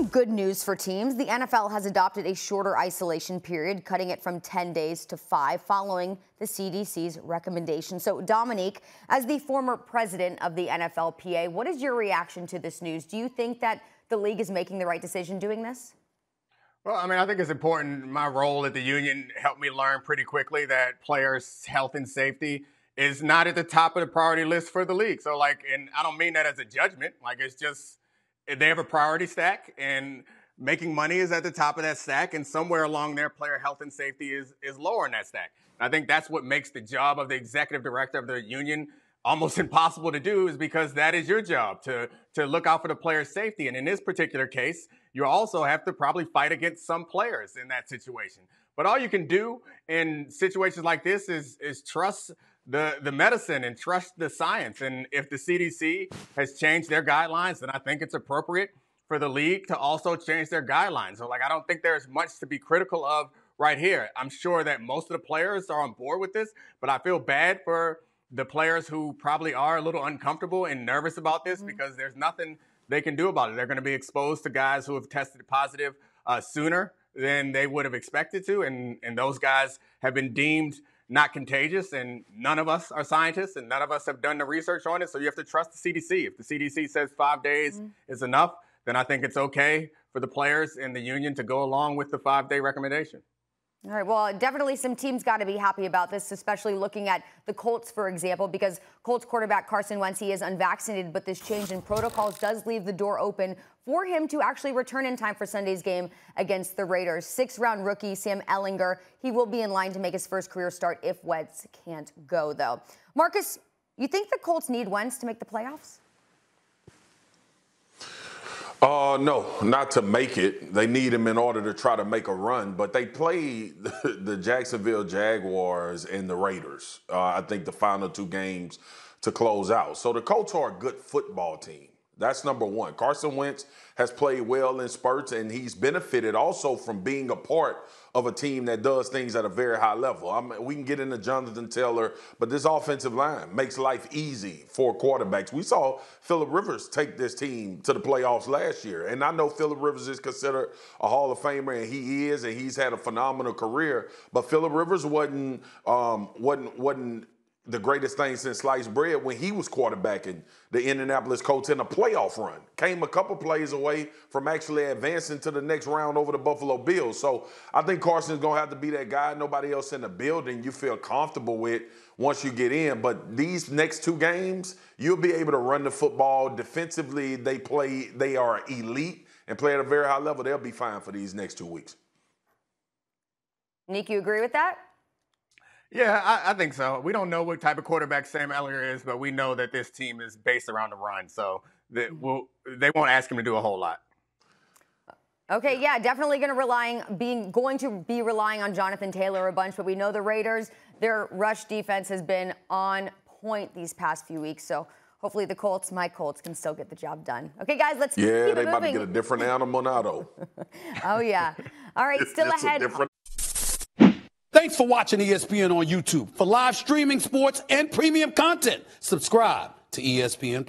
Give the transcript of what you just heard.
some good news for teams. The NFL has adopted a shorter isolation period, cutting it from 10 days to 5, following the CDC's recommendation. So, Dominique, as the former president of the NFLPA, what is your reaction to this news? Do you think that the league is making the right decision doing this? Well, I mean, I think it's important. My role at the union helped me learn pretty quickly that players' health and safety is not at the top of the priority list for the league. So, and I don't mean that as a judgment. It's just they have a priority stack, and making money is at the top of that stack, and somewhere along there, player health and safety is lower in that stack. I think that's what makes the job of the executive director of the union almost impossible to do, is because that is your job, to look out for the player's safety. And in this particular case, you also have to probably fight against some players in that situation. But all you can do in situations like this is trust the medicine and trust the science. And if the CDC has changed their guidelines, then I think it's appropriate for the league to also change their guidelines. So, I don't think there's much to be critical of right here. I'm sure that most of the players are on board with this, but I feel bad for the players who probably are a little uncomfortable and nervous about this, because there's nothing they can do about it. They're going to be exposed to guys who have tested positive sooner than they would have expected to. And those guys have been deemed not contagious, and none of us are scientists, and none of us have done the research on it. So you have to trust the CDC. If the CDC says 5 days is enough, then I think it's okay for the players and the union to go along with the 5-day recommendation. All right, well, definitely some teams got to be happy about this, especially looking at the Colts, for example, because Colts quarterback Carson Wentz, he is unvaccinated, but this change in protocols does leave the door open for him to actually return in time for Sunday's game against the Raiders. 6th-round rookie Sam Ehlinger, he will be in line to make his first career start if Wentz can't go, though. Marcus, you think the Colts need Wentz to make the playoffs? No, not to make it. They need him in order to try to make a run. But they played the Jacksonville Jaguars and the Raiders, I think, the final 2 games to close out. So the Colts are a good football team. That's number one. Carson Wentz has played well in spurts, and he's benefited also from being a part of a team that does things at a very high level. We can get into Jonathan Taylor, but this offensive line makes life easy for quarterbacks. We saw Phillip Rivers take this team to the playoffs last year, and I know Phillip Rivers is considered a Hall of Famer, and he is, and he's had a phenomenal career. But Phillip Rivers wasn't the greatest thing since sliced bread when he was quarterbacking the Indianapolis Colts in a playoff run. Came a couple plays away from actually advancing to the next round over the Buffalo Bills. So I think Carson's going to have to be that guy nobody else in the building you feel comfortable with once you get in. But these next 2 games, you'll be able to run the football. Defensively, they are elite and play at a very high level. They'll be fine for these next 2 weeks. Nick, you agree with that? Yeah, I think so. We don't know what type of quarterback Sam Ehlinger is, but we know that this team is based around the run. So they won't ask him to do a whole lot. Okay, yeah, definitely going to be relying on Jonathan Taylor a bunch, but we know the Raiders, their rush defense has been on point these past few weeks. So hopefully the Colts, my Colts, can still get the job done. Okay, guys, let's keep it moving. Yeah, they about to get a different animal now, though. Oh, yeah. All right, still ahead. Thanks for watching ESPN on YouTube. For live streaming, sports, and premium content, subscribe to ESPN+.